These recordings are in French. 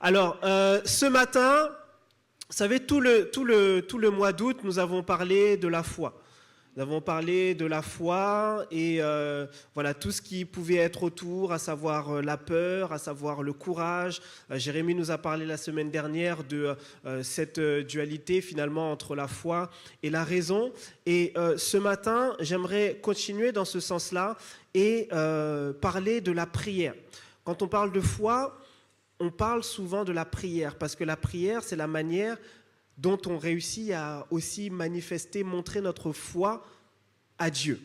Alors, ce matin, vous savez, tout le mois d'août, nous avons parlé de la foi. Nous avons parlé de la foi et voilà tout ce qui pouvait être autour, à savoir la peur, à savoir le courage. Jérémie nous a parlé la semaine dernière de cette dualité finalement entre la foi et la raison. Et ce matin, j'aimerais continuer dans ce sens-là et parler de la prière. Quand on parle de foi, on parle souvent de la prière parce que la prière, c'est la manière dont on réussit à aussi manifester, montrer notre foi à Dieu.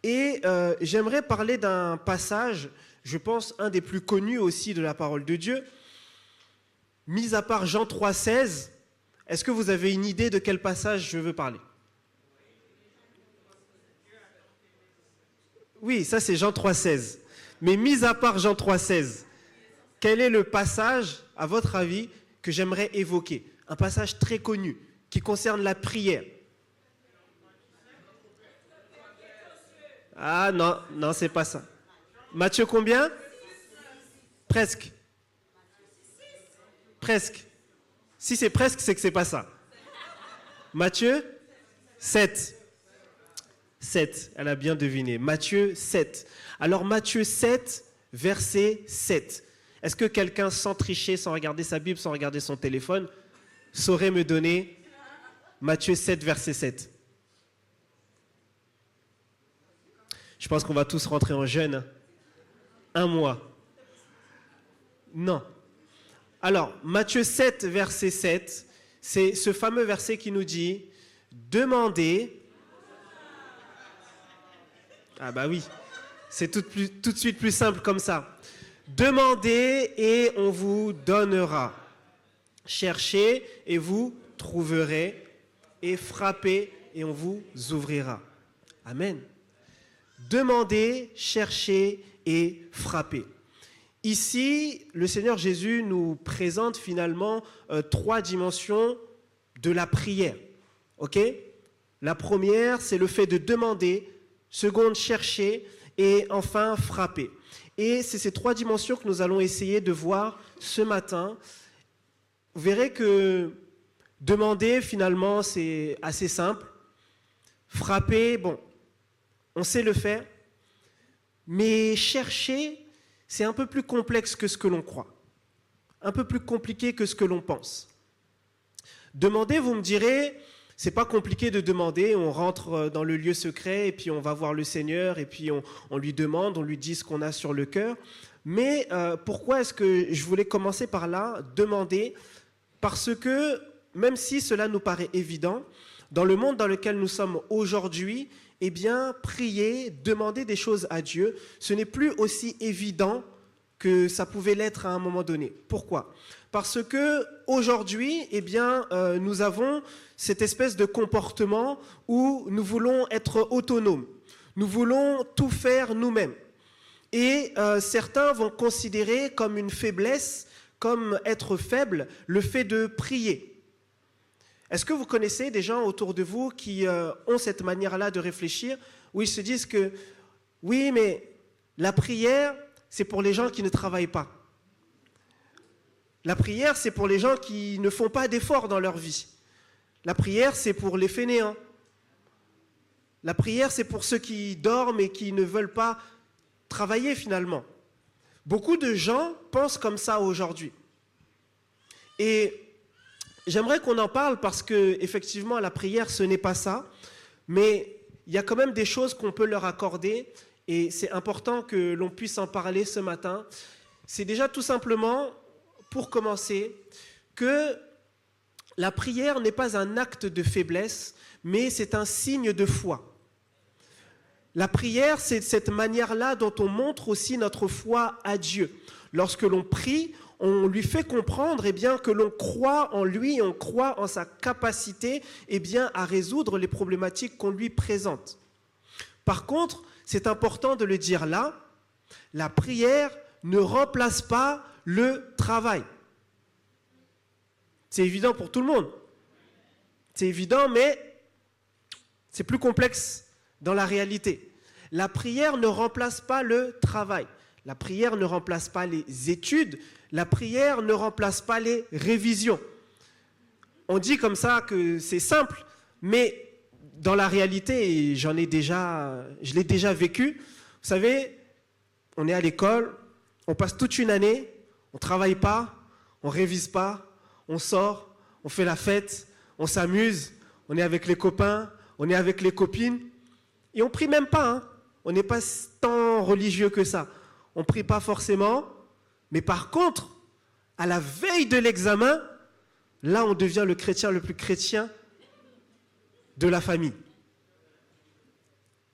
Et j'aimerais parler d'un passage, je pense, un des plus connus aussi de la parole de Dieu, mis à part Jean 3,16. Est-ce que vous avez une idée de quel passage je veux parler? Oui, ça c'est Jean 3,16. Mais mis à part Jean 3,16, quel est le passage, à votre avis, que j'aimerais évoquer? Un passage très connu qui concerne la prière. Ah non, c'est pas ça. Matthieu combien? Presque. Presque. Si c'est presque, c'est que c'est pas ça. Matthieu 7. 7, elle a bien deviné. Matthieu 7. Alors Matthieu 7, verset 7. Est-ce que quelqu'un, sans tricher, sans regarder sa Bible, sans regarder son téléphone, saurait me donner Matthieu 7, verset 7? Je pense qu'on va tous rentrer en jeûne. Un mois. Non. Alors, Matthieu 7, verset 7, c'est ce fameux verset qui nous dit « Demandez ». Ah bah oui, c'est tout de suite plus simple comme ça. « Demandez et on vous donnera. Cherchez et vous trouverez. Et frappez et on vous ouvrira. » Amen. Demandez, cherchez et frappez. Ici, le Seigneur Jésus nous présente finalement trois dimensions de la prière. Ok ? La première, c'est le fait de demander. Seconde, chercher. Et enfin, frapper. Et c'est ces trois dimensions que nous allons essayer de voir ce matin. Vous verrez que demander, finalement, c'est assez simple. Frapper, bon, on sait le faire. Mais chercher, c'est un peu plus complexe que ce que l'on croit. Un peu plus compliqué que ce que l'on pense. Demander, vous me direz, c'est pas compliqué de demander. On rentre dans le lieu secret et puis on va voir le Seigneur et puis on lui demande, on lui dit ce qu'on a sur le cœur. Mais pourquoi est-ce que je voulais commencer par là, demander? Parce que, même si cela nous paraît évident, dans le monde dans lequel nous sommes aujourd'hui, eh bien, prier, demander des choses à Dieu, ce n'est plus aussi évident que ça pouvait l'être à un moment donné. Pourquoi? Parce que aujourd'hui, eh bien, nous avons cette espèce de comportement où nous voulons être autonomes. Nous voulons tout faire nous-mêmes. Et certains vont considérer comme une faiblesse, comme être faible, le fait de prier. Est-ce que vous connaissez des gens autour de vous qui ont cette manière-là de réfléchir, où ils se disent que, oui, mais la prière, c'est pour les gens qui ne travaillent pas. La prière, c'est pour les gens qui ne font pas d'efforts dans leur vie. La prière, c'est pour les fainéants. La prière, c'est pour ceux qui dorment et qui ne veulent pas travailler finalement. Beaucoup de gens pensent comme ça aujourd'hui. Et j'aimerais qu'on en parle parce que, effectivement, la prière, ce n'est pas ça. Mais il y a quand même des choses qu'on peut leur accorder et c'est important que l'on puisse en parler ce matin. C'est déjà tout simplement, pour commencer, que la prière n'est pas un acte de faiblesse, mais c'est un signe de foi. La prière, c'est cette manière-là dont on montre aussi notre foi à Dieu. Lorsque l'on prie, on lui fait comprendre eh bien, que l'on croit en lui, on croit en sa capacité eh bien, à résoudre les problématiques qu'on lui présente. Par contre, c'est important de le dire là, la prière ne remplace pas le travail. C'est évident pour tout le monde. C'est évident, mais c'est plus complexe dans la réalité. La prière ne remplace pas le travail. La prière ne remplace pas les études. La prière ne remplace pas les révisions. On dit comme ça que c'est simple, mais dans la réalité, et je l'ai déjà vécu, vous savez, on est à l'école, on passe toute une année, on ne travaille pas, on ne révise pas, on sort, on fait la fête, on s'amuse, on est avec les copains, on est avec les copines, et on ne prie même pas, hein. On n'est pas tant religieux que ça. On ne prie pas forcément, mais par contre, à la veille de l'examen, là on devient le chrétien le plus chrétien de la famille.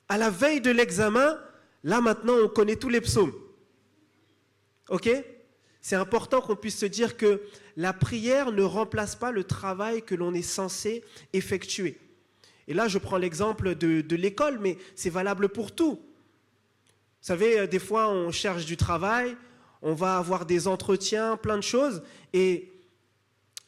À la veille de l'examen, là maintenant on connaît tous les psaumes. Ok ? C'est important qu'on puisse se dire que la prière ne remplace pas le travail que l'on est censé effectuer. Et là, je prends l'exemple de l'école, mais c'est valable pour tout. Vous savez, des fois, on cherche du travail, on va avoir des entretiens, plein de choses, et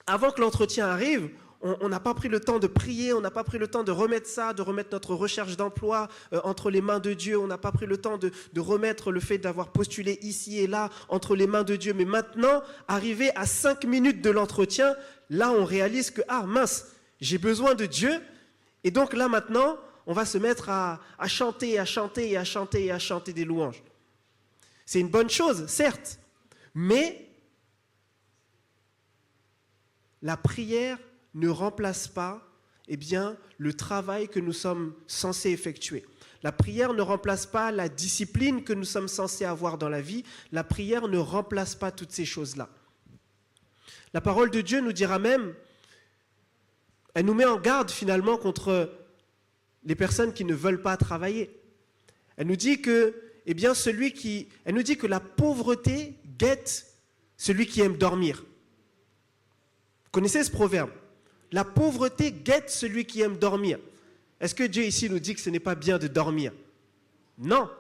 avant que l'entretien arrive, on n'a pas pris le temps de prier, on n'a pas pris le temps de remettre ça, de remettre notre recherche d'emploi entre les mains de Dieu, on n'a pas pris le temps de remettre le fait d'avoir postulé ici et là entre les mains de Dieu. Mais maintenant, arrivé à 5 minutes de l'entretien, là on réalise que, ah mince, j'ai besoin de Dieu. Et donc là maintenant, on va se mettre à chanter, à chanter, à chanter, et à chanter des louanges. C'est une bonne chose, certes, mais la prière ne remplace pas le travail que nous sommes censés effectuer. La prière ne remplace pas la discipline que nous sommes censés avoir dans la vie. La prière ne remplace pas toutes ces choses-là. La parole de Dieu nous dira même, elle nous met en garde finalement contre les personnes qui ne veulent pas travailler. Elle nous dit que, elle nous dit que la pauvreté guette celui qui aime dormir. Vous connaissez ce proverbe ? La pauvreté guette celui qui aime dormir. Est-ce que Dieu ici nous dit que ce n'est pas bien de dormir? Non.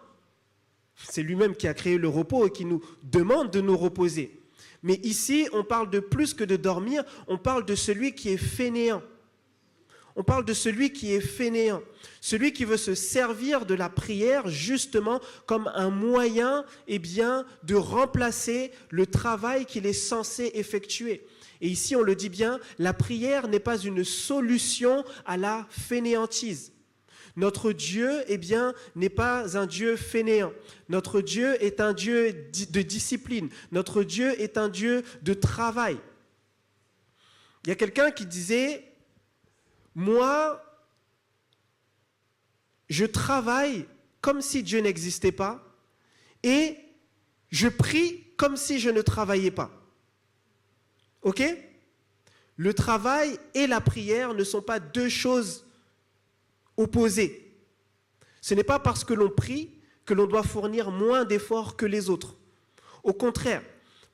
C'est lui-même qui a créé le repos et qui nous demande de nous reposer. Mais ici, on parle de plus que de dormir, on parle de celui qui est fainéant. On parle de celui qui est fainéant, celui qui veut se servir de la prière justement comme un moyen de remplacer le travail qu'il est censé effectuer. Et ici, on le dit bien, la prière n'est pas une solution à la fainéantise. Notre Dieu, n'est pas un Dieu fainéant. Notre Dieu est un Dieu de discipline. Notre Dieu est un Dieu de travail. Il y a quelqu'un qui disait, moi, je travaille comme si Dieu n'existait pas et je prie comme si je ne travaillais pas. Ok ? Le travail et la prière ne sont pas deux choses opposées. Ce n'est pas parce que l'on prie que l'on doit fournir moins d'efforts que les autres. Au contraire,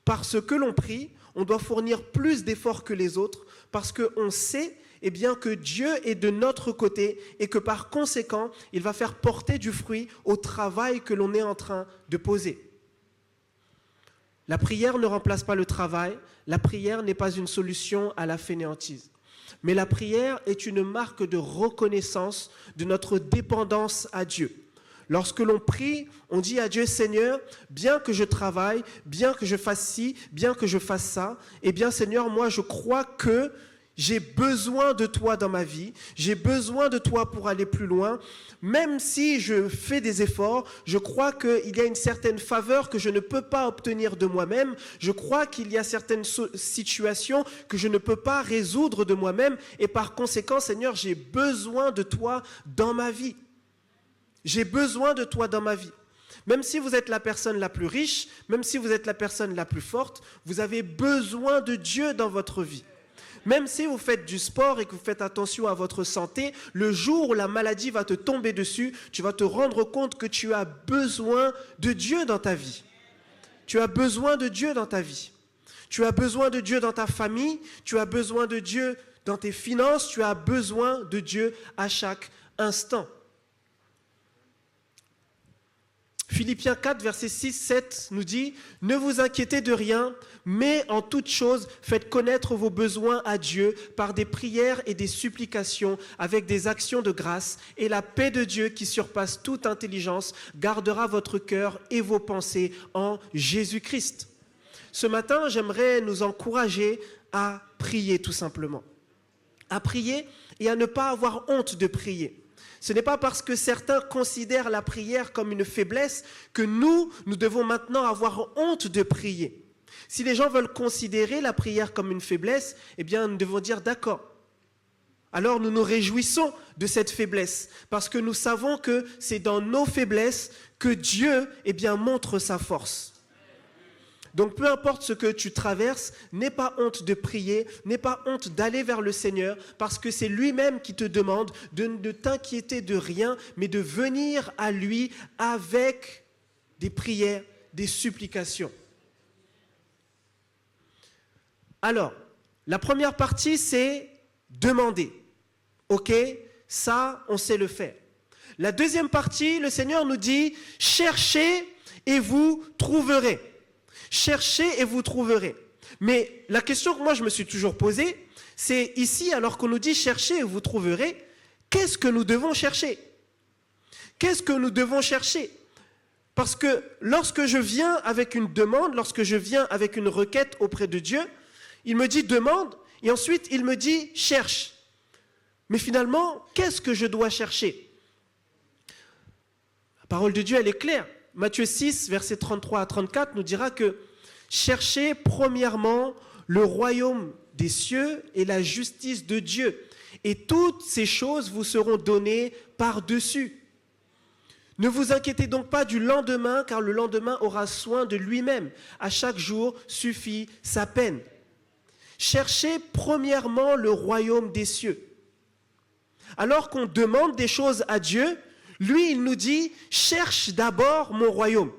parce que l'on prie, on doit fournir plus d'efforts que les autres parce qu'on sait que Dieu est de notre côté et que par conséquent, il va faire porter du fruit au travail que l'on est en train de poser. La prière ne remplace pas le travail, la prière n'est pas une solution à la fainéantise. Mais la prière est une marque de reconnaissance de notre dépendance à Dieu. Lorsque l'on prie, on dit à Dieu, Seigneur, bien que je travaille, bien que je fasse ci, bien que je fasse ça, Seigneur, moi je crois que j'ai besoin de toi dans ma vie, j'ai besoin de toi pour aller plus loin. Même si je fais des efforts, je crois qu'il y a une certaine faveur que je ne peux pas obtenir de moi-même. Je crois qu'il y a certaines situations que je ne peux pas résoudre de moi-même. Et par conséquent, Seigneur, j'ai besoin de toi dans ma vie. J'ai besoin de toi dans ma vie. Même si vous êtes la personne la plus riche, même si vous êtes la personne la plus forte, vous avez besoin de Dieu dans votre vie. Même si vous faites du sport et que vous faites attention à votre santé, le jour où la maladie va te tomber dessus, tu vas te rendre compte que tu as besoin de Dieu dans ta vie. Tu as besoin de Dieu dans ta vie. Tu as besoin de Dieu dans ta famille, tu as besoin de Dieu dans tes finances, tu as besoin de Dieu à chaque instant. Philippiens 4, versets 6-7 nous dit « Ne vous inquiétez de rien, mais en toute chose, faites connaître vos besoins à Dieu par des prières et des supplications avec des actions de grâce, et la paix de Dieu qui surpasse toute intelligence gardera votre cœur et vos pensées en Jésus-Christ. » ce matin, j'aimerais nous encourager à prier tout simplement. À prier et à ne pas avoir honte de prier. Ce n'est pas parce que certains considèrent la prière comme une faiblesse que nous devons maintenant avoir honte de prier. Si les gens veulent considérer la prière comme une faiblesse, eh bien, nous devons dire d'accord. Alors nous nous réjouissons de cette faiblesse parce que nous savons que c'est dans nos faiblesses que Dieu, eh bien, montre sa force. Donc peu importe ce que tu traverses, n'aie pas honte de prier, n'aie pas honte d'aller vers le Seigneur, parce que c'est lui-même qui te demande de ne t'inquiéter de rien, mais de venir à lui avec des prières, des supplications. Alors, la première partie, c'est demander. Ok, ça, on sait le faire. La deuxième partie, le Seigneur nous dit, cherchez et vous trouverez. Cherchez et vous trouverez. Mais la question que moi je me suis toujours posée, c'est ici, alors qu'on nous dit cherchez et vous trouverez, qu'est-ce que nous devons chercher? Qu'est-ce que nous devons chercher? Parce que lorsque je viens avec une demande, lorsque je viens avec une requête auprès de Dieu, il me dit demande et ensuite il me dit cherche. Mais finalement, qu'est-ce que je dois chercher? La parole de Dieu, elle est claire. Matthieu 6, versets 33 à 34 nous dira que cherchez premièrement le royaume des cieux et la justice de Dieu. Et toutes ces choses vous seront données par-dessus. Ne vous inquiétez donc pas du lendemain, car le lendemain aura soin de lui-même. À chaque jour suffit sa peine. Cherchez premièrement le royaume des cieux. Alors qu'on demande des choses à Dieu, lui, il nous dit, cherche d'abord mon royaume.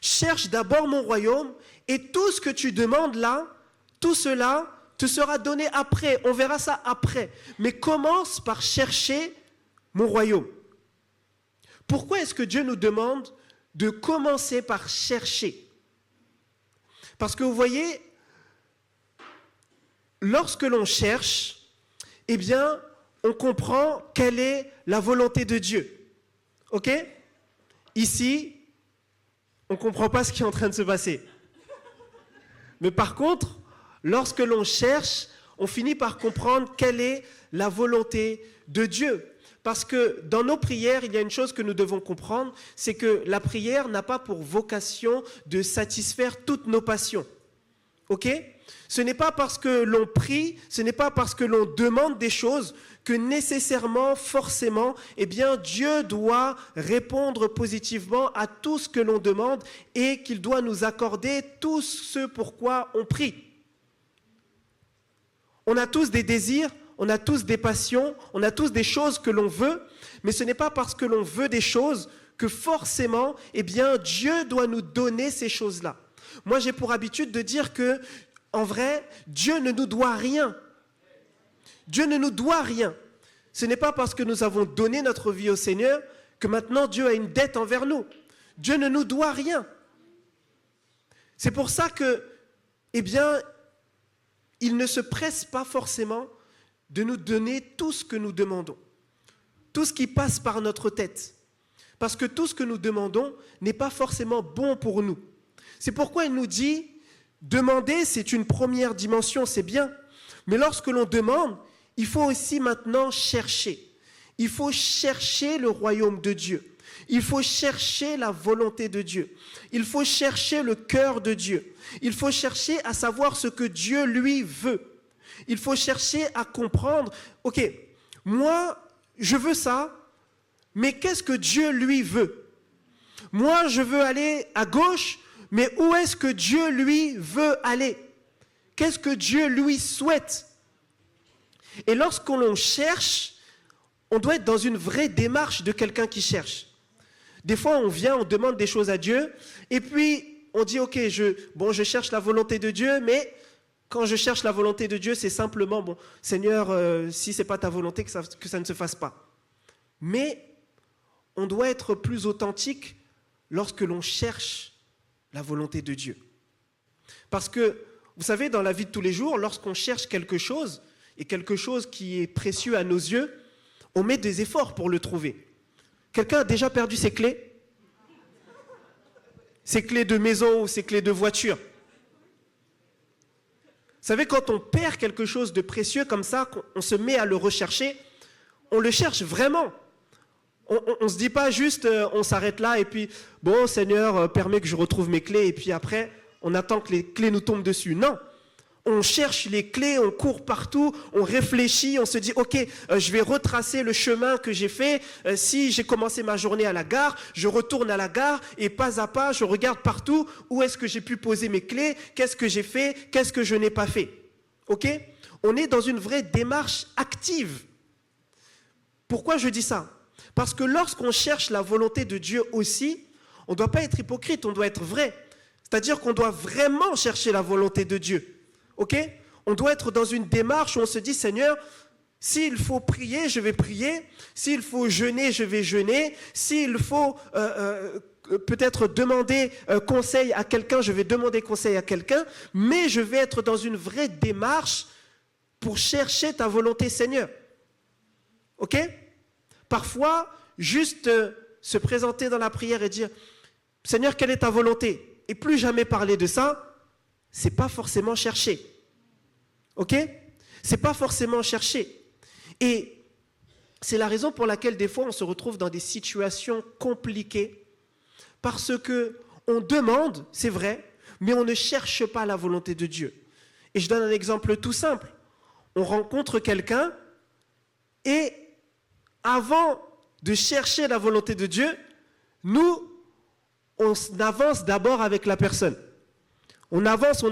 Cherche d'abord mon royaume et tout ce que tu demandes là, tout cela te sera donné après. On verra ça après. Mais commence par chercher mon royaume. Pourquoi est-ce que Dieu nous demande de commencer par chercher? Parce que vous voyez, lorsque l'on cherche, eh bien, on comprend quelle est la volonté de Dieu. Ok? Ici, on ne comprend pas ce qui est en train de se passer. Mais par contre, lorsque l'on cherche, on finit par comprendre quelle est la volonté de Dieu. Parce que dans nos prières, il y a une chose que nous devons comprendre, c'est que la prière n'a pas pour vocation de satisfaire toutes nos passions. Ok? Ce n'est pas parce que l'on prie, ce n'est pas parce que l'on demande des choses que nécessairement, forcément, eh bien, Dieu doit répondre positivement à tout ce que l'on demande et qu'il doit nous accorder tout ce pourquoi on prie. On a tous des désirs, on a tous des passions, on a tous des choses que l'on veut, mais ce n'est pas parce que l'on veut des choses que forcément, eh bien, Dieu doit nous donner ces choses-là. Moi, j'ai pour habitude de dire que, en vrai, Dieu ne nous doit rien. Dieu ne nous doit rien. Ce n'est pas parce que nous avons donné notre vie au Seigneur que maintenant Dieu a une dette envers nous. Dieu ne nous doit rien. C'est pour ça que, eh bien, il ne se presse pas forcément de nous donner tout ce que nous demandons. Tout ce qui passe par notre tête. Parce que tout ce que nous demandons n'est pas forcément bon pour nous. C'est pourquoi il nous dit, demander, c'est une première dimension, c'est bien. Mais lorsque l'on demande, il faut aussi maintenant chercher. Il faut chercher le royaume de Dieu. Il faut chercher la volonté de Dieu. Il faut chercher le cœur de Dieu. Il faut chercher à savoir ce que Dieu, lui, veut. Il faut chercher à comprendre, ok, moi, je veux ça, mais qu'est-ce que Dieu, lui, veut? Moi, je veux aller à gauche, mais où est-ce que Dieu, lui, veut aller? Qu'est-ce que Dieu, lui, souhaite? Et lorsqu'on cherche, on doit être dans une vraie démarche de quelqu'un qui cherche. Des fois, on vient, on demande des choses à Dieu, et puis on dit, ok, je cherche la volonté de Dieu, mais quand je cherche la volonté de Dieu, c'est simplement, bon, Seigneur, si ce n'est pas ta volonté, que ça ne se fasse pas. Mais on doit être plus authentique lorsque l'on cherche la volonté de Dieu. Parce que, vous savez, dans la vie de tous les jours, lorsqu'on cherche quelque chose, et quelque chose qui est précieux à nos yeux, on met des efforts pour le trouver. Quelqu'un a déjà perdu ses clés? Ses clés de maison ou ses clés de voiture? savez, quand on perd quelque chose de précieux comme ça, on se met à le rechercher, on le cherche vraiment. On ne se dit pas juste, on s'arrête là et puis, bon, Seigneur, permets que je retrouve mes clés et puis après, on attend que les clés nous tombent dessus. Non, on cherche les clés, on court partout, on réfléchit, on se dit, ok, je vais retracer le chemin que j'ai fait. Si j'ai commencé ma journée à la gare, je retourne à la gare et pas à pas, je regarde partout où est-ce que j'ai pu poser mes clés, qu'est-ce que j'ai fait, qu'est-ce que je n'ai pas fait. Ok ? On est dans une vraie démarche active. Pourquoi je dis ça ? Parce que lorsqu'on cherche la volonté de Dieu aussi, on ne doit pas être hypocrite, on doit être vrai. C'est-à-dire qu'on doit vraiment chercher la volonté de Dieu. Ok ? On doit être dans une démarche où on se dit, Seigneur, s'il faut prier, je vais prier. S'il faut jeûner, je vais jeûner. S'il faut peut-être demander conseil à quelqu'un, je vais demander conseil à quelqu'un. Mais je vais être dans une vraie démarche pour chercher ta volonté, Seigneur. Ok ? Parfois, juste se présenter dans la prière et dire, Seigneur, quelle est ta volonté ? Et plus jamais parler de ça, c'est pas forcément chercher. Ok ? C'est pas forcément chercher. Et c'est la raison pour laquelle des fois on se retrouve dans des situations compliquées parce que on demande, c'est vrai, mais on ne cherche pas la volonté de Dieu. Et je donne un exemple tout simple. On rencontre quelqu'un et avant de chercher la volonté de Dieu, nous, on avance d'abord avec la personne. On avance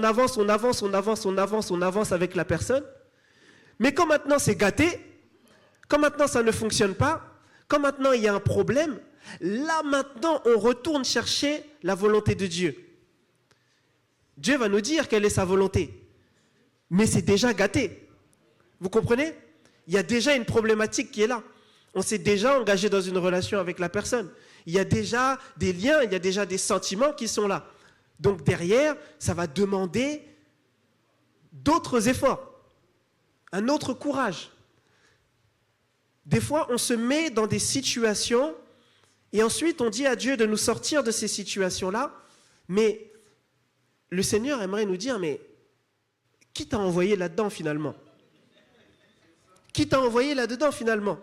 avec la personne. Mais quand maintenant c'est gâté, quand maintenant ça ne fonctionne pas, quand maintenant il y a un problème, là maintenant on retourne chercher la volonté de Dieu. Dieu va nous dire quelle est sa volonté. Mais c'est déjà gâté. Vous comprenez ? Il y a déjà une problématique qui est là. On s'est déjà engagé dans une relation avec la personne. Il y a déjà des liens, il y a déjà des sentiments qui sont là. Donc derrière, ça va demander d'autres efforts, un autre courage. Des fois, on se met dans des situations et ensuite on dit à Dieu de nous sortir de ces situations-là. Mais le Seigneur aimerait nous dire, mais qui t'a envoyé là-dedans finalement ? Qui t'a envoyé là-dedans finalement ?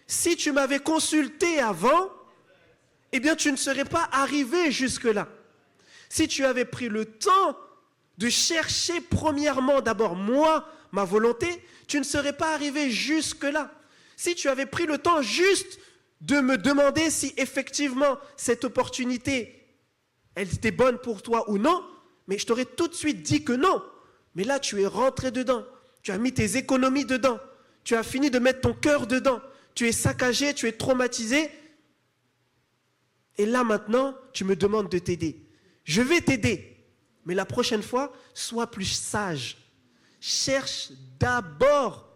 Si tu m'avais consulté avant, eh bien tu ne serais pas arrivé jusque-là. Si tu avais pris le temps de chercher premièrement d'abord moi, ma volonté, tu ne serais pas arrivé jusque-là. Si tu avais pris le temps juste de me demander si effectivement cette opportunité, elle était bonne pour toi ou non, mais je t'aurais tout de suite dit que non. Mais là, tu es rentré dedans. Tu as mis tes économies dedans. Tu as fini de mettre ton cœur dedans. Tu es saccagé, tu es traumatisé. Et là maintenant, tu me demandes de t'aider. Je vais t'aider, mais la prochaine fois, sois plus sage. Cherche d'abord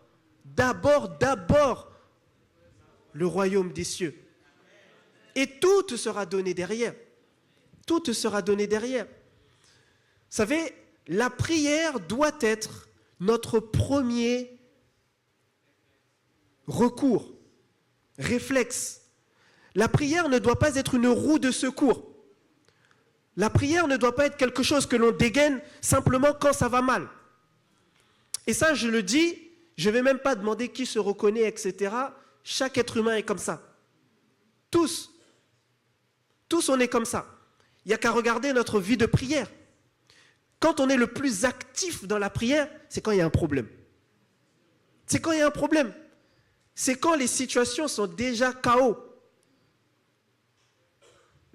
le royaume des cieux. Et tout te sera donné derrière. Tout te sera donné derrière. Vous savez, la prière doit être notre premier recours, réflexe. La prière ne doit pas être une roue de secours. La prière ne doit pas être quelque chose que l'on dégaine simplement quand ça va mal. Et ça, je le dis, je ne vais même pas demander qui se reconnaît, etc. Chaque être humain est comme ça. Tous. Tous, on est comme ça. Il n'y a qu'à regarder notre vie de prière. Quand on est le plus actif dans la prière, c'est quand il y a un problème. C'est quand il y a un problème. C'est quand les situations sont déjà chaos.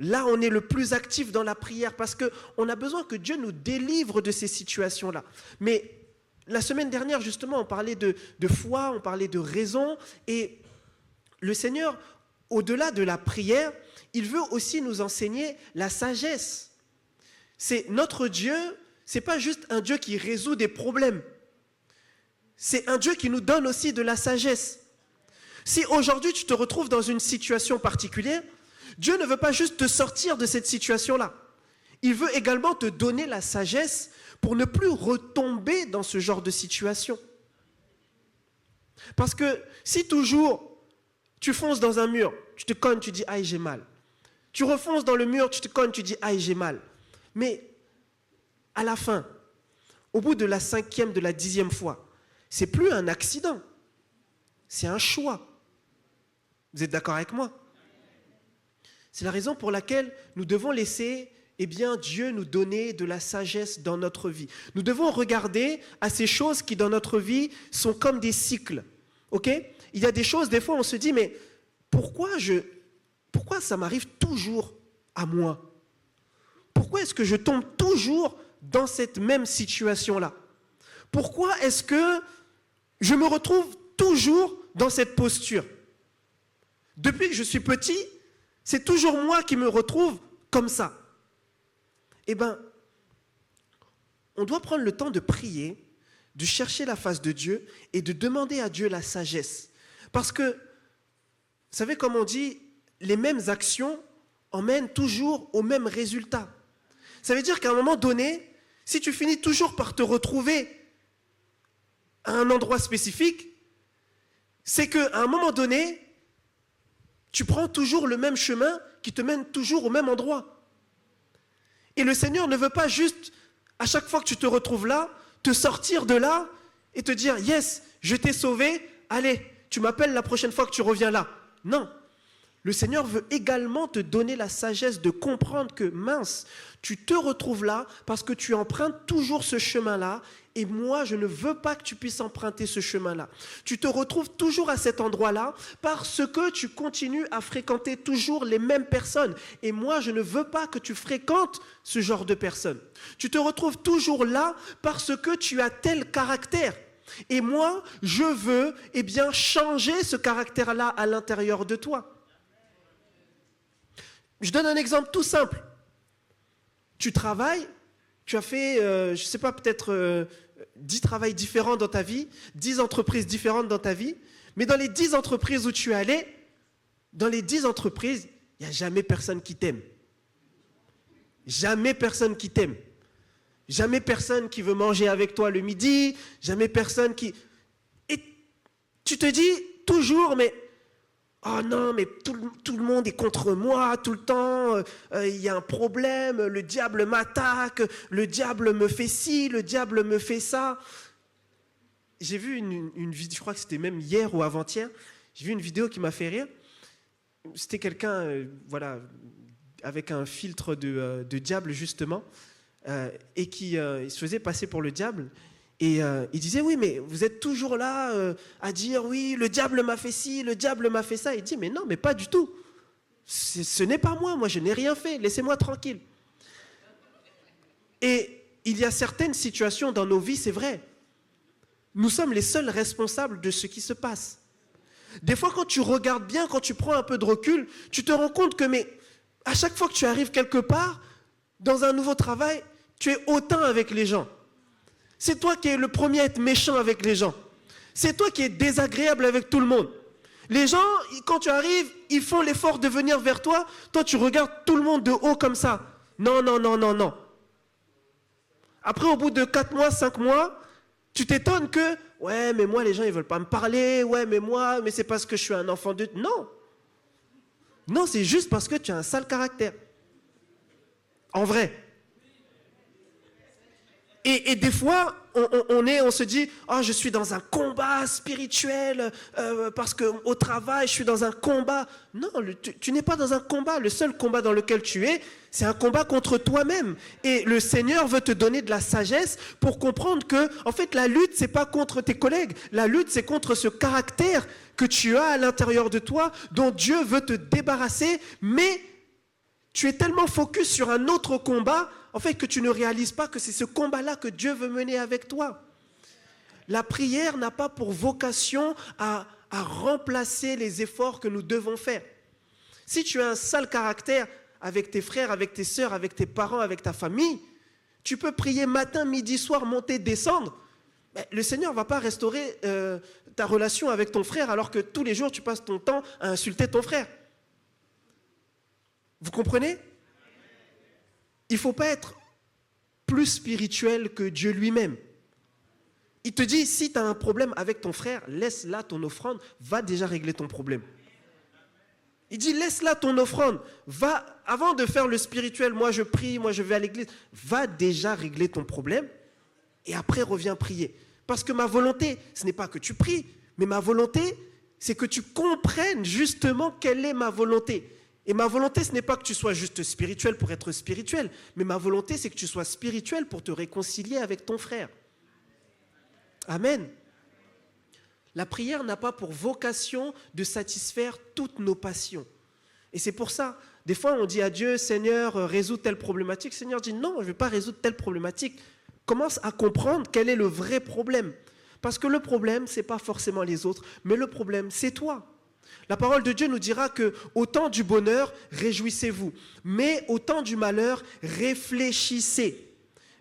Là, on est le plus actif dans la prière parce qu'on a besoin que Dieu nous délivre de ces situations-là. Mais la semaine dernière, justement, on parlait de foi, on parlait de raison. Et le Seigneur, au-delà de la prière, il veut aussi nous enseigner la sagesse. C'est notre Dieu, ce n'est pas juste un Dieu qui résout des problèmes. C'est un Dieu qui nous donne aussi de la sagesse. Si aujourd'hui tu te retrouves dans une situation particulière, Dieu ne veut pas juste te sortir de cette situation-là. Il veut également te donner la sagesse pour ne plus retomber dans ce genre de situation. Parce que si toujours tu fonces dans un mur, tu te cognes, tu dis « aïe, j'ai mal ». Tu refonces dans le mur, tu te cognes, tu dis « aïe, j'ai mal ». Mais à la fin, au bout de la 5e, de la 10e fois, c'est plus un accident, c'est un choix. Vous êtes d'accord avec moi? C'est la raison pour laquelle nous devons laisser Dieu nous donner de la sagesse dans notre vie. Nous devons regarder à ces choses qui dans notre vie sont comme des cycles. Ok? Il y a des choses, des fois on se dit, mais pourquoi ça m'arrive toujours à moi? Pourquoi est-ce que je tombe toujours dans cette même situation-là? Pourquoi est-ce que je me retrouve toujours dans cette posture? Depuis que je suis petit, c'est toujours moi qui me retrouve comme ça. Eh bien, on doit prendre le temps de prier, de chercher la face de Dieu et de demander à Dieu la sagesse. Parce que, vous savez comme on dit, les mêmes actions emmènent toujours au même résultat. Ça veut dire qu'à un moment donné, si tu finis toujours par te retrouver à un endroit spécifique, c'est qu'à un moment donné, tu prends toujours le même chemin qui te mène toujours au même endroit. Et le Seigneur ne veut pas juste, à chaque fois que tu te retrouves là, te sortir de là et te dire « Yes, je t'ai sauvé, allez, tu m'appelles la prochaine fois que tu reviens là. » Non. Le Seigneur veut également te donner la sagesse de comprendre que, mince, tu te retrouves là parce que tu empruntes toujours ce chemin-là et moi, je ne veux pas que tu puisses emprunter ce chemin-là. Tu te retrouves toujours à cet endroit-là parce que tu continues à fréquenter toujours les mêmes personnes et moi, je ne veux pas que tu fréquentes ce genre de personnes. Tu te retrouves toujours là parce que tu as tel caractère. Et moi, je veux changer ce caractère-là à l'intérieur de toi. Je donne un exemple tout simple. Tu travailles, tu as fait, je ne sais pas, peut-être 10 travails différents dans ta vie, 10 entreprises différentes dans ta vie, mais dans les 10 entreprises où tu es allé, dans les 10 entreprises, il n'y a jamais personne qui t'aime. Jamais personne qui t'aime. Jamais personne qui veut manger avec toi le midi, jamais personne qui... Et tu te dis toujours, mais... Oh non, mais tout le monde est contre moi, tout le temps, il y a un problème, le diable m'attaque, le diable me fait ci, le diable me fait ça. J'ai vu une vidéo, je crois que c'était même hier ou avant-hier, j'ai vu une vidéo qui m'a fait rire. C'était quelqu'un, avec un filtre de diable justement, et qui se faisait passer pour le diable. Et il disait, oui, mais vous êtes toujours là à dire, oui, le diable m'a fait ci, le diable m'a fait ça. Il dit, mais non, mais pas du tout. Ce n'est pas moi, je n'ai rien fait, laissez-moi tranquille. Et il y a certaines situations dans nos vies, c'est vrai. Nous sommes les seuls responsables de ce qui se passe. Des fois, quand tu regardes bien, quand tu prends un peu de recul, tu te rends compte que, mais à chaque fois que tu arrives quelque part, dans un nouveau travail, tu es hautain avec les gens. C'est toi qui es le premier à être méchant avec les gens. C'est toi qui es désagréable avec tout le monde. Les gens, quand tu arrives, ils font l'effort de venir vers toi. Toi, tu regardes tout le monde de haut comme ça. Non, non, non, non, non. Après, au bout de 4 mois, 5 mois, tu t'étonnes que, ouais, mais moi, les gens, ils ne veulent pas me parler. Ouais, mais c'est parce que je suis un enfant de... Non. Non, c'est juste parce que tu as un sale caractère. En vrai. Et des fois, on se dit, oh, je suis dans un combat spirituel parce qu'au travail, je suis dans un combat. Non, tu n'es pas dans un combat. Le seul combat dans lequel tu es, c'est un combat contre toi-même. Et le Seigneur veut te donner de la sagesse pour comprendre que, en fait, la lutte, c'est pas contre tes collègues. La lutte, c'est contre ce caractère que tu as à l'intérieur de toi, dont Dieu veut te débarrasser, mais tu es tellement focus sur un autre combat, en fait, que tu ne réalises pas que c'est ce combat-là que Dieu veut mener avec toi. La prière n'a pas pour vocation à remplacer les efforts que nous devons faire. Si tu as un sale caractère avec tes frères, avec tes sœurs, avec tes parents, avec ta famille, tu peux prier matin, midi, soir, monter, descendre. Mais le Seigneur ne va pas restaurer ta relation avec ton frère alors que tous les jours, tu passes ton temps à insulter ton frère. Vous comprenez ? Il ne faut pas être plus spirituel que Dieu lui-même. Il te dit, si tu as un problème avec ton frère, laisse là ton offrande, va déjà régler ton problème. Il dit, laisse là ton offrande, va, avant de faire le spirituel, moi je prie, moi je vais à l'église, va déjà régler ton problème et après reviens prier. Parce que ma volonté, ce n'est pas que tu pries, mais ma volonté, c'est que tu comprennes justement quelle est ma volonté. Et ma volonté, ce n'est pas que tu sois juste spirituel pour être spirituel, mais ma volonté, c'est que tu sois spirituel pour te réconcilier avec ton frère. Amen. La prière n'a pas pour vocation de satisfaire toutes nos passions. Et c'est pour ça, des fois on dit à Dieu, Seigneur, résous telle problématique. Le Seigneur dit, non, je ne vais pas résoudre telle problématique. Commence à comprendre quel est le vrai problème. Parce que le problème, ce n'est pas forcément les autres, mais le problème, c'est toi. La parole de Dieu nous dira que au temps du bonheur, réjouissez-vous. Mais au temps du malheur, réfléchissez.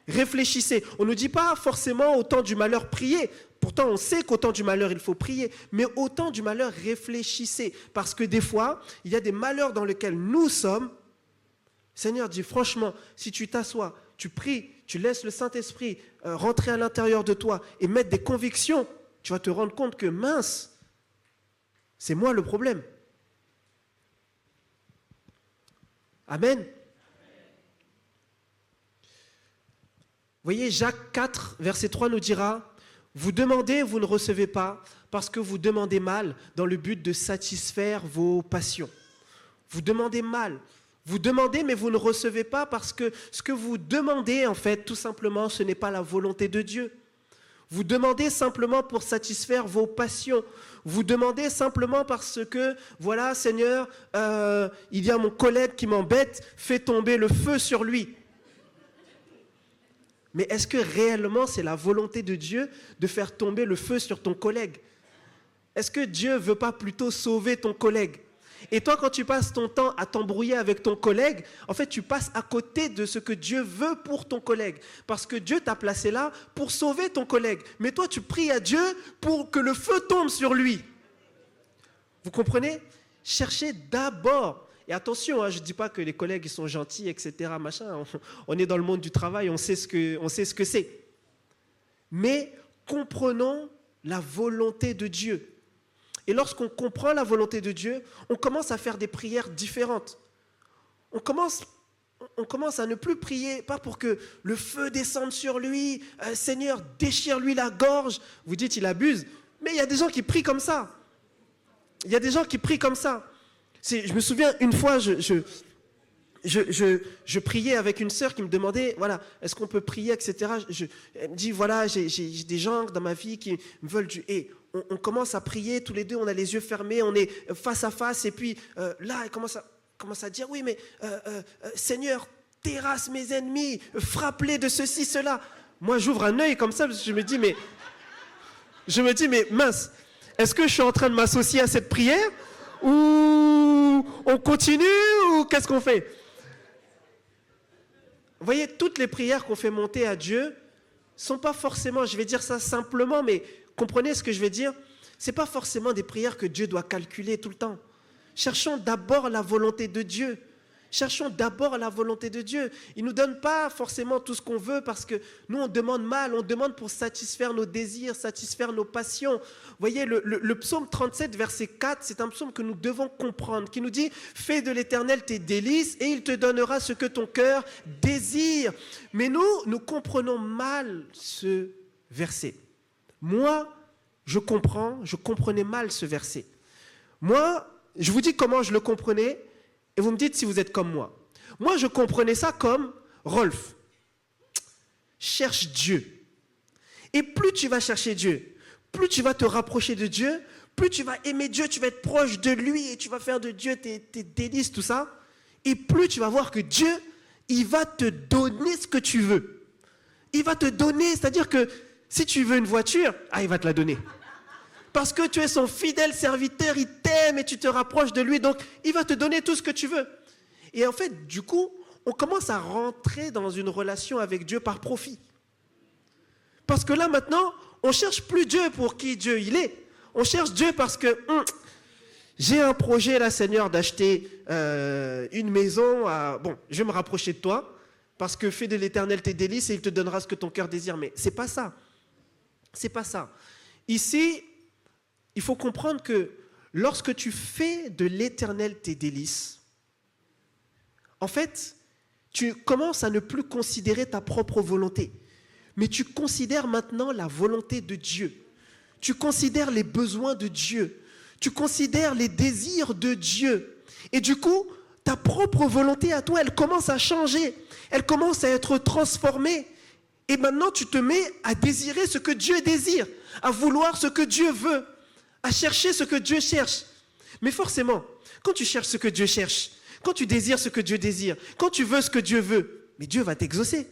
Réfléchissez. On ne nous dit pas forcément au temps du malheur, priez. Pourtant, on sait qu'au temps du malheur, il faut prier. Mais au temps du malheur, réfléchissez. Parce que des fois, il y a des malheurs dans lesquels nous sommes. Seigneur dit, franchement, si tu t'assois, tu pries, tu laisses le Saint-Esprit rentrer à l'intérieur de toi et mettre des convictions, tu vas te rendre compte que mince, c'est moi le problème. Amen. Vous voyez, Jacques 4, verset 3 nous dira, « Vous demandez, vous ne recevez pas, parce que vous demandez mal dans le but de satisfaire vos passions. » Vous demandez mal. Vous demandez, mais vous ne recevez pas parce que ce que vous demandez, en fait, tout simplement, ce n'est pas la volonté de Dieu. Vous demandez simplement pour satisfaire vos passions. Vous demandez simplement parce que, voilà, Seigneur, il y a mon collègue qui m'embête, fais tomber le feu sur lui. Mais est-ce que réellement c'est la volonté de Dieu de faire tomber le feu sur ton collègue? Est-ce que Dieu ne veut pas plutôt sauver ton collègue? Et toi, quand tu passes ton temps à t'embrouiller avec ton collègue, en fait, tu passes à côté de ce que Dieu veut pour ton collègue. Parce que Dieu t'a placé là pour sauver ton collègue. Mais toi, tu pries à Dieu pour que le feu tombe sur lui. Vous comprenez? Cherchez d'abord. Et attention, hein, je ne dis pas que les collègues ils sont gentils, etc. Machin. On est dans le monde du travail, on sait ce que c'est. Mais comprenons la volonté de Dieu. Et lorsqu'on comprend la volonté de Dieu, on commence à faire des prières différentes. On commence à ne plus prier, pas pour que le feu descende sur lui, Seigneur, déchire-lui la gorge. Vous dites, il abuse. Mais il y a des gens qui prient comme ça. Il y a des gens qui prient comme ça. Je me souviens, une fois, je priais avec une sœur qui me demandait, voilà, est-ce qu'on peut prier, etc. Elle me dit, voilà, j'ai des gens dans ma vie qui me veulent du... Et on commence à prier tous les deux, on a les yeux fermés, on est face à face, et puis là, elle commence à dire, oui, mais Seigneur, terrasse mes ennemis, frappe-les de ceci, cela. Moi, j'ouvre un œil comme ça, parce que je me dis, mais mince, est-ce que je suis en train de m'associer à cette prière ou on continue ou qu'est-ce qu'on fait? Vous voyez, toutes les prières qu'on fait monter à Dieu sont pas forcément, je vais dire ça simplement, mais comprenez ce que je vais dire, ce n'est pas forcément des prières que Dieu doit calculer tout le temps. Cherchons d'abord la volonté de Dieu. Cherchons d'abord la volonté de Dieu. Il ne nous donne pas forcément tout ce qu'on veut parce que nous, on demande mal, on demande pour satisfaire nos désirs, satisfaire nos passions. Vous voyez, le psaume 37, verset 4, c'est un psaume que nous devons comprendre, qui nous dit « Fais de l'Éternel tes délices et il te donnera ce que ton cœur désire. » Mais nous comprenons mal ce verset. Moi, je comprenais mal ce verset. Moi, je vous dis comment je le comprenais et vous me dites si vous êtes comme moi. Moi, je comprenais ça comme Rolf. Cherche Dieu. Et plus tu vas chercher Dieu, plus tu vas te rapprocher de Dieu, plus tu vas aimer Dieu, tu vas être proche de lui et tu vas faire de Dieu tes délices, tout ça. Et plus tu vas voir que Dieu, il va te donner ce que tu veux. Il va te donner, c'est-à-dire que si tu veux une voiture, il va te la donner. Parce que tu es son fidèle serviteur, il t'aime et tu te rapproches de lui, donc il va te donner tout ce que tu veux. Et en fait, du coup, on commence à rentrer dans une relation avec Dieu par profit. Parce que là, maintenant, on ne cherche plus Dieu pour qui Dieu il est. On cherche Dieu parce que j'ai un projet là, Seigneur, d'acheter une maison. Bon, je vais me rapprocher de toi parce que fais de l'Éternel tes délices et il te donnera ce que ton cœur désire. Mais c'est pas ça. C'est pas ça. Ici, il faut comprendre que lorsque tu fais de l'Éternel tes délices, en fait, tu commences à ne plus considérer ta propre volonté. mais tu considères maintenant la volonté de Dieu. Tu considères les besoins de Dieu. Tu considères les désirs de Dieu. Et du coup, ta propre volonté à toi, elle commence à changer. Elle commence à être transformée. Et maintenant, tu te mets à désirer ce que Dieu désire, à vouloir ce que Dieu veut, à chercher ce que Dieu cherche. Mais forcément, quand tu cherches ce que Dieu cherche, quand tu désires ce que Dieu désire, quand tu veux ce que Dieu veut, mais Dieu va t'exaucer.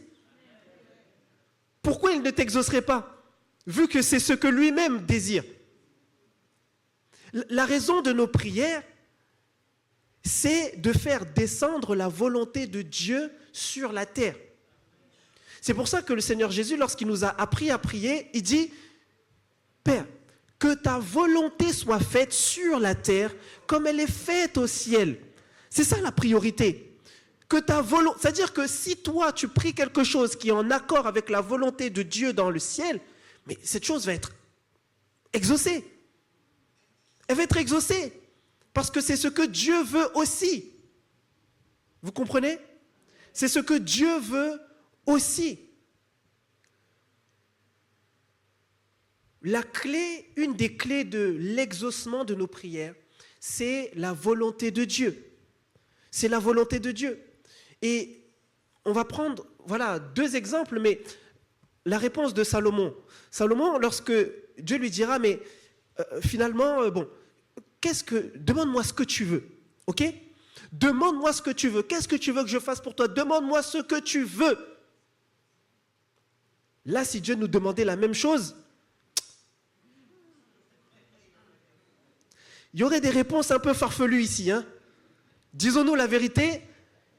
Pourquoi il ne t'exaucerait pas, vu que c'est ce que lui-même désire? La raison de nos prières, c'est de faire descendre la volonté de Dieu sur la terre. C'est pour ça que le Seigneur Jésus, lorsqu'il nous a appris à prier, il dit « Père, que ta volonté soit faite sur la terre comme elle est faite au ciel. » C'est ça la priorité. Que ta volonté, c'est-à-dire que si toi tu pries quelque chose qui est en accord avec la volonté de Dieu dans le ciel, mais cette chose va être exaucée. Elle va être exaucée. Parce que c'est ce que Dieu veut aussi. Vous comprenez? C'est ce que Dieu veut aussi. La clé, une des clés de l'exaucement de nos prières, c'est la volonté de Dieu. C'est la volonté de Dieu. Et on va prendre, voilà, 2 exemples, mais la réponse de Salomon. Salomon, lorsque Dieu lui dira, mais finalement, demande-moi ce que tu veux, ok? Demande-moi ce que tu veux. Qu'est-ce que tu veux que je fasse pour toi? Demande-moi ce que tu veux. Là, si Dieu nous demandait la même chose, il y aurait des réponses un peu farfelues ici, hein? Disons-nous la vérité,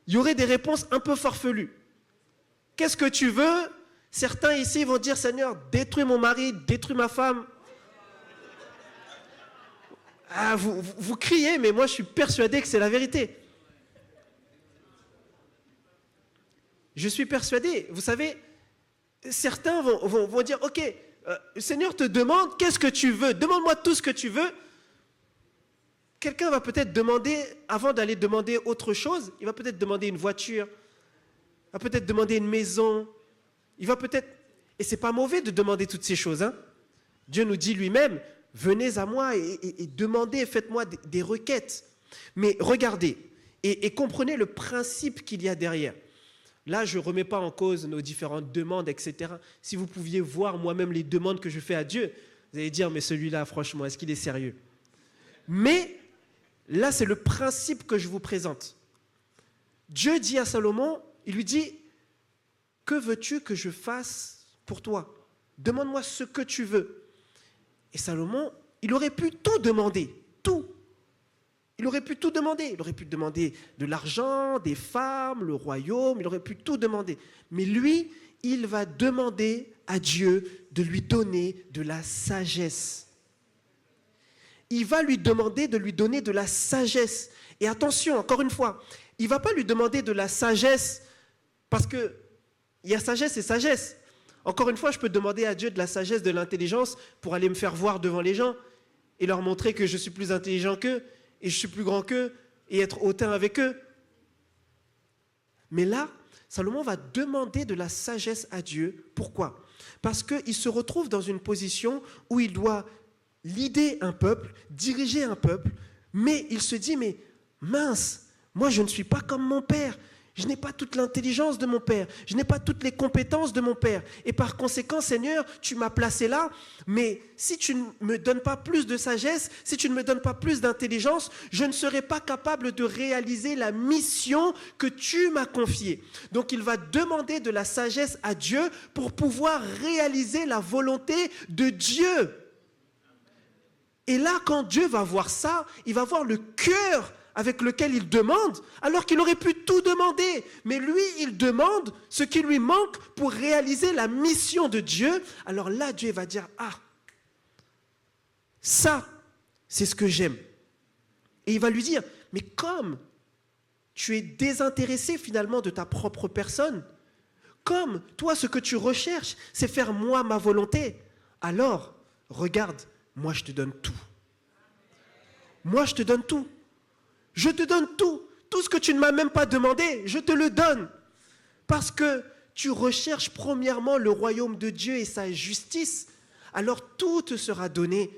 il y aurait des réponses un peu farfelues. Qu'est-ce que tu veux? Certains ici vont dire, Seigneur, détruis mon mari, détruis ma femme. Ah, vous criez, mais moi je suis persuadé que c'est la vérité. Je suis persuadé. Vous savez, certains vont dire, ok, le Seigneur te demande, qu'est-ce que tu veux? Demande-moi tout ce que tu veux. Quelqu'un va peut-être demander, avant d'aller demander autre chose, il va peut-être demander une voiture, il va peut-être demander une maison, il va peut-être... Et c'est pas mauvais de demander toutes ces choses, hein. Dieu nous dit lui-même, venez à moi et demandez, faites-moi des requêtes. Mais regardez et comprenez le principe qu'il y a derrière. Là, je ne remets pas en cause nos différentes demandes, etc. Si vous pouviez voir moi-même les demandes que je fais à Dieu, vous allez dire, mais celui-là, franchement, est-ce qu'il est sérieux? Mais là, c'est le principe que je vous présente. Dieu dit à Salomon, il lui dit, que veux-tu que je fasse pour toi? Demande-moi ce que tu veux. Et Salomon, il aurait pu tout demander, tout. Il aurait pu tout demander. Il aurait pu demander de l'argent, des femmes, le royaume, il aurait pu tout demander. Mais lui, il va demander à Dieu de lui donner de la sagesse. Il va lui demander de lui donner de la sagesse. Et attention, encore une fois, il ne va pas lui demander de la sagesse parce qu'il y a sagesse et sagesse. Encore une fois, je peux demander à Dieu de la sagesse, de l'intelligence pour aller me faire voir devant les gens et leur montrer que je suis plus intelligent qu'eux et je suis plus grand qu'eux et être hautain avec eux. Mais là, Salomon va demander de la sagesse à Dieu. Pourquoi? Parce qu'il se retrouve dans une position où il doit leader un peuple, diriger un peuple, mais il se dit, mais mince, moi je ne suis pas comme mon père. Je n'ai pas toute l'intelligence de mon père. Je n'ai pas toutes les compétences de mon père. Et par conséquent, Seigneur, tu m'as placé là. Mais si tu ne me donnes pas plus de sagesse, si tu ne me donnes pas plus d'intelligence, je ne serai pas capable de réaliser la mission que tu m'as confiée. Donc il va demander de la sagesse à Dieu pour pouvoir réaliser la volonté de Dieu. Et là, quand Dieu va voir ça, il va voir le cœur avec lequel il demande, alors qu'il aurait pu tout demander. Mais lui, il demande ce qui lui manque pour réaliser la mission de Dieu. Alors là, Dieu va dire, ah, ça, c'est ce que j'aime. Et il va lui dire, mais comme tu es désintéressé finalement de ta propre personne, comme toi, ce que tu recherches, c'est faire moi ma volonté, alors, regarde, moi je te donne tout. Moi je te donne tout. Je te donne tout. Tout ce que tu ne m'as même pas demandé, je te le donne. Parce que tu recherches premièrement le royaume de Dieu et sa justice, alors tout te sera donné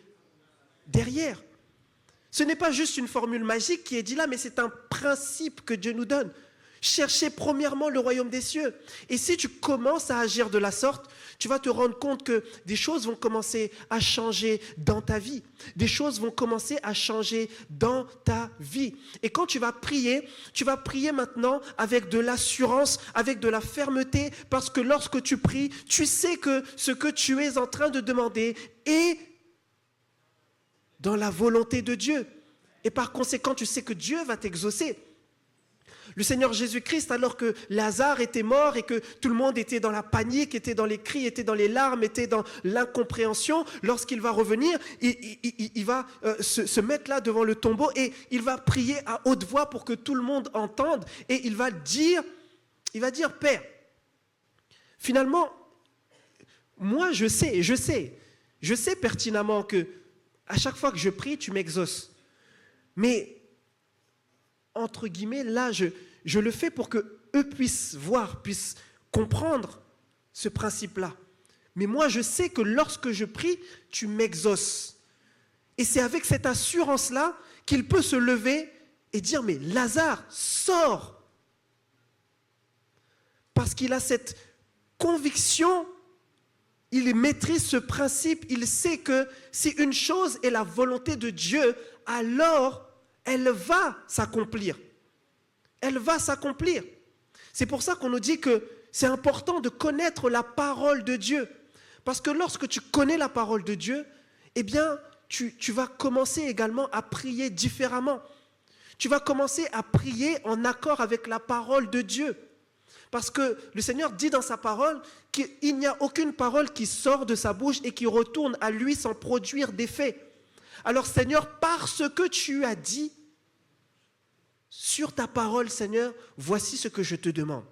derrière. Ce n'est pas juste une formule magique qui est dit là, mais c'est un principe que Dieu nous donne. Cherchez premièrement le royaume des cieux. Et si tu commences à agir de la sorte, tu vas te rendre compte que des choses vont commencer à changer dans ta vie. Des choses vont commencer à changer dans ta vie. Et quand tu vas prier maintenant avec de l'assurance, avec de la fermeté, parce que lorsque tu pries, tu sais que ce que tu es en train de demander est dans la volonté de Dieu. Et par conséquent, tu sais que Dieu va t'exaucer. Le Seigneur Jésus-Christ, alors que Lazare était mort et que tout le monde était dans la panique, était dans les cris, était dans les larmes, était dans l'incompréhension, lorsqu'il va revenir, il va se mettre là devant le tombeau et il va prier à haute voix pour que tout le monde entende et il va dire, Père, finalement, moi je sais pertinemment que à chaque fois que je prie, tu m'exauces. Mais entre guillemets, là, je le fais pour qu'eux puissent voir, puissent comprendre ce principe-là. Mais moi, je sais que lorsque je prie, tu m'exauces. Et c'est avec cette assurance-là qu'il peut se lever et dire, mais Lazare, sors. Parce qu'il a cette conviction, il maîtrise ce principe, il sait que si une chose est la volonté de Dieu, alors elle va s'accomplir. Elle va s'accomplir. C'est pour ça qu'on nous dit que c'est important de connaître la parole de Dieu. Parce que lorsque tu connais la parole de Dieu, eh bien, tu vas commencer également à prier différemment. Tu vas commencer à prier en accord avec la parole de Dieu. Parce que le Seigneur dit dans sa parole qu'il n'y a aucune parole qui sort de sa bouche et qui retourne à lui sans produire d'effet. Alors Seigneur, parce que tu as dit, sur ta parole, Seigneur, voici ce que je te demande.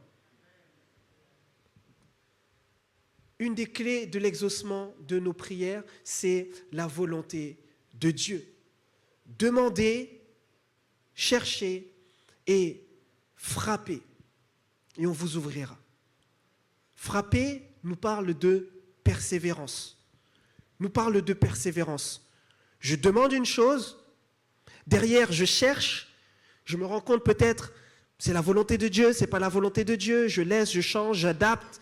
Une des clés de l'exaucement de nos prières, c'est la volonté de Dieu. Demandez, cherchez et frappez, et on vous ouvrira. Frapper nous parle de persévérance. Nous parle de persévérance. Je demande une chose, derrière je cherche, je me rends compte peut-être, c'est la volonté de Dieu, c'est pas la volonté de Dieu, je laisse, je change, j'adapte.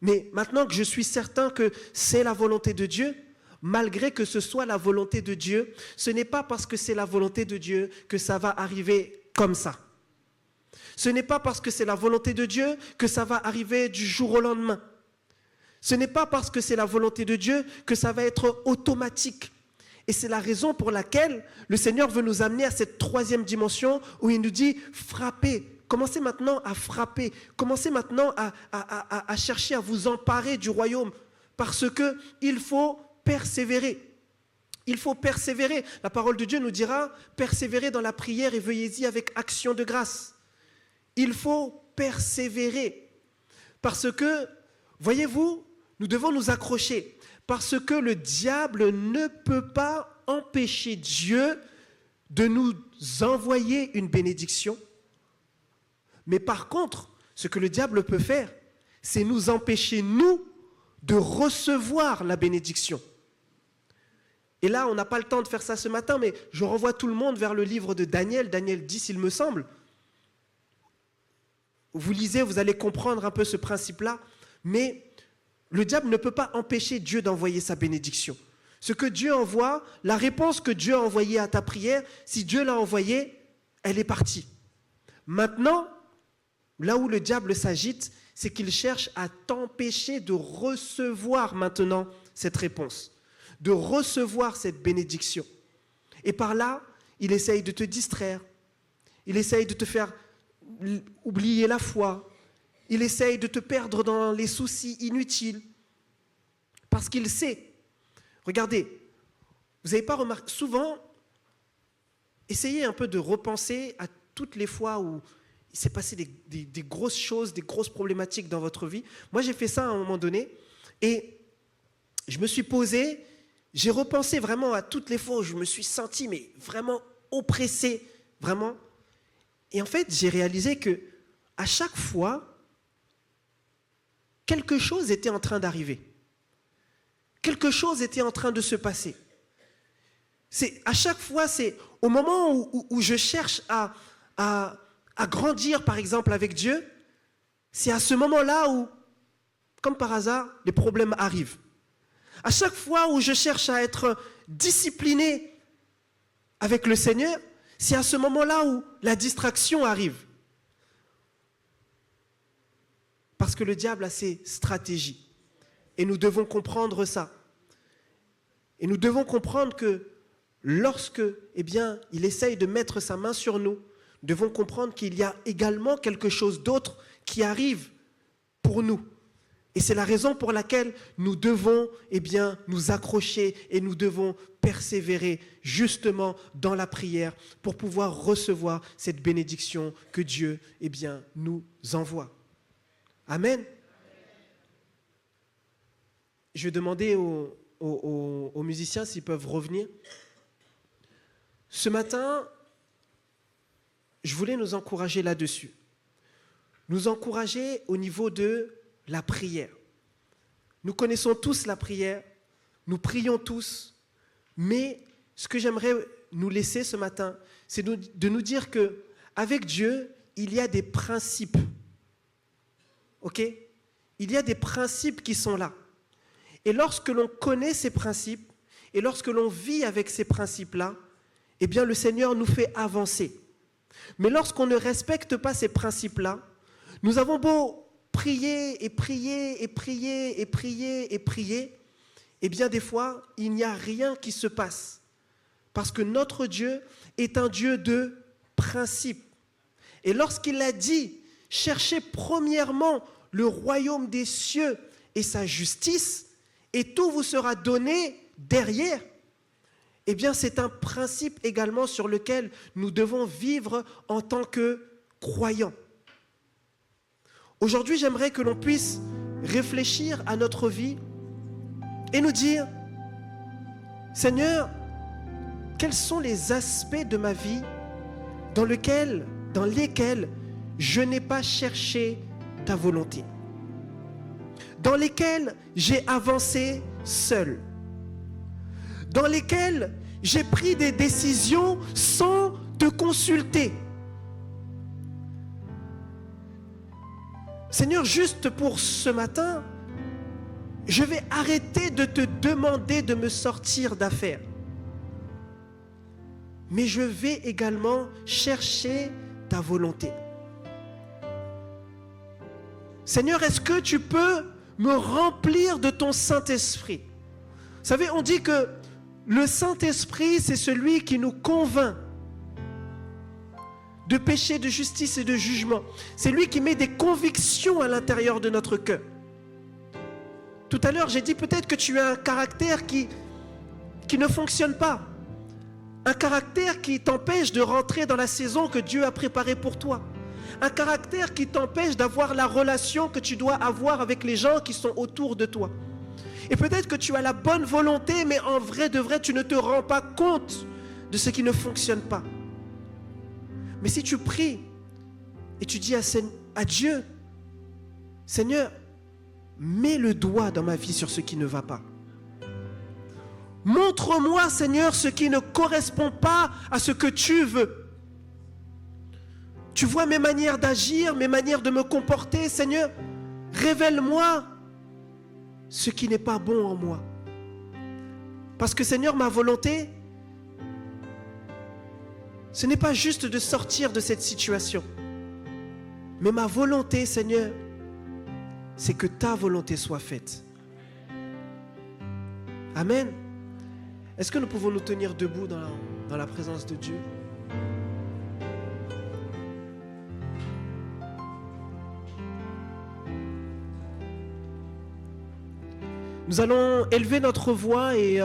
Mais maintenant que je suis certain que c'est la volonté de Dieu, malgré que ce soit la volonté de Dieu, ce n'est pas parce que c'est la volonté de Dieu que ça va arriver comme ça. Ce n'est pas parce que c'est la volonté de Dieu que ça va arriver du jour au lendemain. Ce n'est pas parce que c'est la volonté de Dieu que ça va être automatique. Et c'est la raison pour laquelle le Seigneur veut nous amener à cette troisième dimension où il nous dit frappez. Commencez maintenant à frapper. Commencez maintenant à chercher à vous emparer du royaume. Parce qu'il faut persévérer. Il faut persévérer. La parole de Dieu nous dira persévérez dans la prière et veuillez-y avec action de grâce. Il faut persévérer. Parce que, voyez-vous, nous devons nous accrocher. Parce que le diable ne peut pas empêcher Dieu de nous envoyer une bénédiction. Mais par contre, ce que le diable peut faire, c'est nous empêcher, nous, de recevoir la bénédiction. Et là, on n'a pas le temps de faire ça ce matin, mais je renvoie tout le monde vers le livre de Daniel, Daniel 10, il me semble. Vous lisez, vous allez comprendre un peu ce principe-là, mais le diable ne peut pas empêcher Dieu d'envoyer sa bénédiction. Ce que Dieu envoie, la réponse que Dieu a envoyée à ta prière, si Dieu l'a envoyée, elle est partie. Maintenant, là où le diable s'agite, c'est qu'il cherche à t'empêcher de recevoir maintenant cette réponse, de recevoir cette bénédiction. Et par là, il essaye de te distraire, il essaye de te faire oublier la foi, il essaye de te perdre dans les soucis inutiles, parce qu'il sait. Regardez, vous n'avez pas remarqué, souvent, essayez un peu de repenser à toutes les fois où il s'est passé des grosses choses, des grosses problématiques dans votre vie. Moi, j'ai fait ça à un moment donné, et je me suis posé, j'ai repensé vraiment à toutes les fois où je me suis senti mais vraiment oppressé, vraiment. Et en fait, j'ai réalisé que à chaque fois, quelque chose était en train d'arriver. Quelque chose était en train de se passer. À chaque fois, c'est au moment où je cherche à grandir, par exemple, avec Dieu, c'est à ce moment-là où, comme par hasard, les problèmes arrivent. À chaque fois où je cherche à être discipliné avec le Seigneur, c'est à ce moment-là où la distraction arrive. Parce que le diable a ses stratégies. Et nous devons comprendre ça. Et nous devons comprendre que lorsque, il essaye de mettre sa main sur nous, nous devons comprendre qu'il y a également quelque chose d'autre qui arrive pour nous. Et c'est la raison pour laquelle nous devons nous accrocher et nous devons persévérer justement dans la prière pour pouvoir recevoir cette bénédiction que Dieu nous envoie. Amen. Je vais demander aux musiciens s'ils peuvent revenir. Ce matin, je voulais nous encourager là-dessus. Nous encourager au niveau de la prière. Nous connaissons tous la prière, nous prions tous, mais ce que j'aimerais nous laisser ce matin, c'est de nous dire qu'avec Dieu, il y a des principes. Ok ? Il y a des principes qui sont là. Et lorsque l'on connaît ces principes, et lorsque l'on vit avec ces principes-là, le Seigneur nous fait avancer. Mais lorsqu'on ne respecte pas ces principes-là, nous avons beau prier et prier et prier et prier et prier, des fois, il n'y a rien qui se passe. Parce que notre Dieu est un Dieu de principes. Et lorsqu'il a dit, cherchez premièrement le royaume des cieux et sa justice, et tout vous sera donné derrière, c'est un principe également sur lequel nous devons vivre en tant que croyants. Aujourd'hui, j'aimerais que l'on puisse réfléchir à notre vie et nous dire, Seigneur, quels sont les aspects de ma vie dans lesquels je n'ai pas cherché ta volonté, dans lesquels j'ai avancé seul, dans lesquels j'ai pris des décisions sans te consulter. Seigneur, juste pour ce matin, je vais arrêter de te demander de me sortir d'affaires. Mais je vais également chercher ta volonté. Seigneur, est-ce que tu peux me remplir de ton Saint-Esprit? Vous savez, on dit que le Saint-Esprit, c'est celui qui nous convainc de péché, de justice et de jugement. C'est lui qui met des convictions à l'intérieur de notre cœur. Tout à l'heure, j'ai dit peut-être que tu as un caractère qui ne fonctionne pas. Un caractère qui t'empêche de rentrer dans la saison que Dieu a préparée pour toi. Un caractère qui t'empêche d'avoir la relation que tu dois avoir avec les gens qui sont autour de toi. Et peut-être que tu as la bonne volonté, mais en vrai de vrai, tu ne te rends pas compte de ce qui ne fonctionne pas. Mais si tu pries et tu dis à Dieu, Seigneur, mets le doigt dans ma vie sur ce qui ne va pas. Montre-moi, Seigneur, ce qui ne correspond pas à ce que tu veux. Tu vois mes manières d'agir, mes manières de me comporter, Seigneur, révèle-moi ce qui n'est pas bon en moi. Parce que, Seigneur, ma volonté, ce n'est pas juste de sortir de cette situation. Mais ma volonté, Seigneur, c'est que ta volonté soit faite. Amen. Est-ce que nous pouvons nous tenir debout dans la présence de Dieu? Nous allons élever notre voix et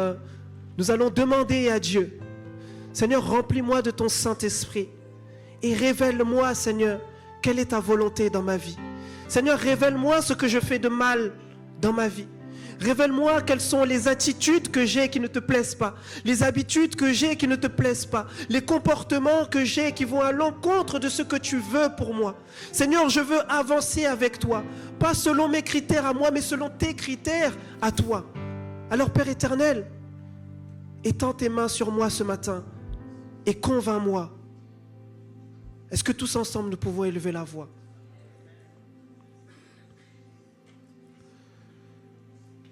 nous allons demander à Dieu, Seigneur, remplis-moi de ton Saint-Esprit et révèle-moi, Seigneur, quelle est ta volonté dans ma vie. Seigneur, révèle-moi ce que je fais de mal dans ma vie. Révèle-moi quelles sont les attitudes que j'ai qui ne te plaisent pas, les habitudes que j'ai qui ne te plaisent pas, les comportements que j'ai qui vont à l'encontre de ce que tu veux pour moi. Seigneur, je veux avancer avec toi, pas selon mes critères à moi, mais selon tes critères à toi. Alors Père éternel, étends tes mains sur moi ce matin et convainc-moi. Est-ce que tous ensemble nous pouvons élever la voix?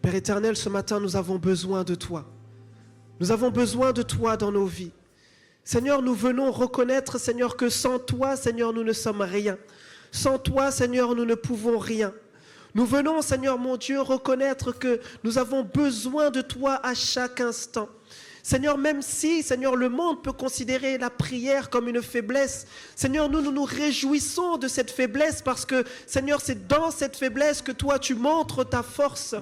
Père éternel, ce matin, nous avons besoin de toi. Nous avons besoin de toi dans nos vies. Seigneur, nous venons reconnaître, Seigneur, que sans toi, Seigneur, nous ne sommes rien. Sans toi, Seigneur, nous ne pouvons rien. Nous venons, Seigneur, mon Dieu, reconnaître que nous avons besoin de toi à chaque instant. Seigneur, même si, Seigneur, le monde peut considérer la prière comme une faiblesse, Seigneur, nous nous réjouissons de cette faiblesse parce que, Seigneur, c'est dans cette faiblesse que toi, tu montres ta force.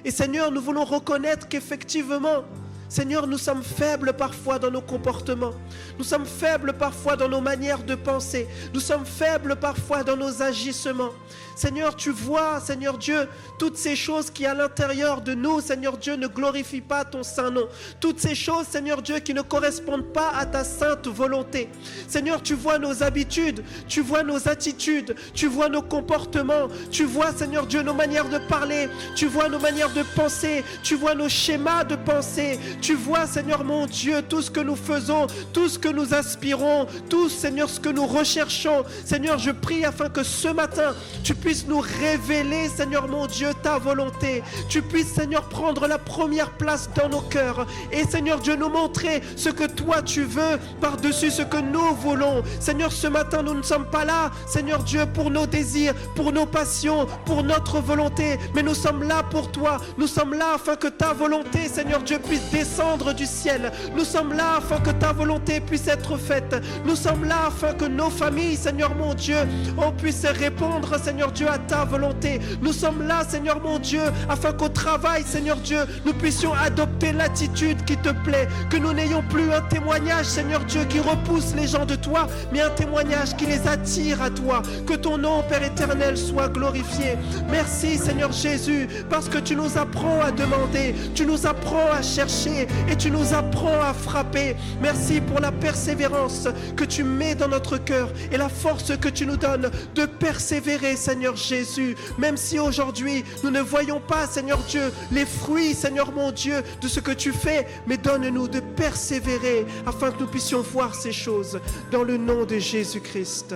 Et Seigneur, nous voulons reconnaître qu'effectivement, Seigneur, nous sommes faibles parfois dans nos comportements. Nous sommes faibles parfois dans nos manières de penser. Nous sommes faibles parfois dans nos agissements. Seigneur, tu vois, Seigneur Dieu, toutes ces choses qui à l'intérieur de nous, Seigneur Dieu, ne glorifient pas ton saint nom. Toutes ces choses, Seigneur Dieu, qui ne correspondent pas à ta sainte volonté. Seigneur, tu vois nos habitudes, tu vois nos attitudes, tu vois nos comportements, tu vois, Seigneur Dieu, nos manières de parler, tu vois nos manières de penser, tu vois nos schémas de pensée, tu vois, Seigneur mon Dieu, tout ce que nous faisons, tout ce que nous aspirons, tout, Seigneur, ce que nous recherchons. Seigneur, je prie afin que ce matin, tu puisses nous révéler, Seigneur mon Dieu, ta volonté. Tu puisses, Seigneur, prendre la première place dans nos cœurs. Et, Seigneur Dieu, nous montrer ce que toi tu veux par-dessus ce que nous voulons. Seigneur, ce matin, nous ne sommes pas là, Seigneur Dieu, pour nos désirs, pour nos passions, pour notre volonté. Mais nous sommes là pour toi. Nous sommes là afin que ta volonté, Seigneur Dieu, puisse descendre du ciel. Nous sommes là afin que ta volonté puisse être faite. Nous sommes là afin que nos familles, Seigneur mon Dieu, on puisse répondre, Seigneur Dieu, à ta volonté. Nous sommes là, Seigneur mon Dieu, afin qu'au travail, Seigneur Dieu, nous puissions adopter l'attitude qui te plaît. Que nous n'ayons plus un témoignage, Seigneur Dieu, qui repousse les gens de toi, mais un témoignage qui les attire à toi. Que ton nom, Père éternel, soit glorifié. Merci, Seigneur Jésus, parce que tu nous apprends à demander, tu nous apprends à chercher et tu nous apprends à frapper. Merci pour la persévérance que tu mets dans notre cœur et la force que tu nous donnes de persévérer, Seigneur Jésus. Même si aujourd'hui nous ne voyons pas, Seigneur Dieu, les fruits, Seigneur mon Dieu, de ce que tu fais, mais donne-nous de persévérer afin que nous puissions voir ces choses dans le nom de Jésus-Christ.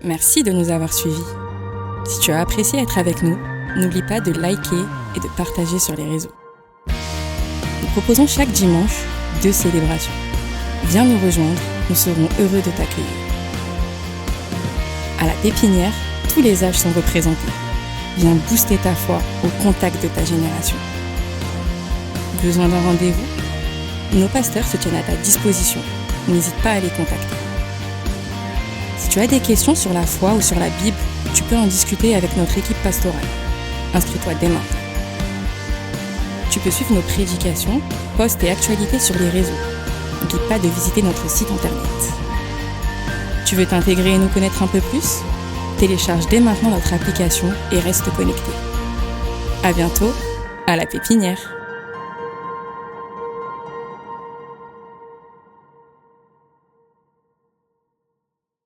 Merci de nous avoir suivis. Si tu as apprécié être avec nous, n'oublie pas de liker et de partager sur les réseaux. Nous proposons chaque dimanche 2 célébrations. Viens nous rejoindre, nous serons heureux de t'accueillir. À la Pépinière, tous les âges sont représentés. Viens booster ta foi au contact de ta génération. Besoin d'un rendez-vous? Nos pasteurs se tiennent à ta disposition. N'hésite pas à les contacter. Si tu as des questions sur la foi ou sur la Bible, tu peux en discuter avec notre équipe pastorale. Inscris-toi dès maintenant. Tu peux suivre nos prédications, posts et actualités sur les réseaux. N'oublie pas de visiter notre site internet. Tu veux t'intégrer et nous connaître un peu plus? Télécharge dès maintenant notre application et reste connecté. À bientôt, à la Pépinière.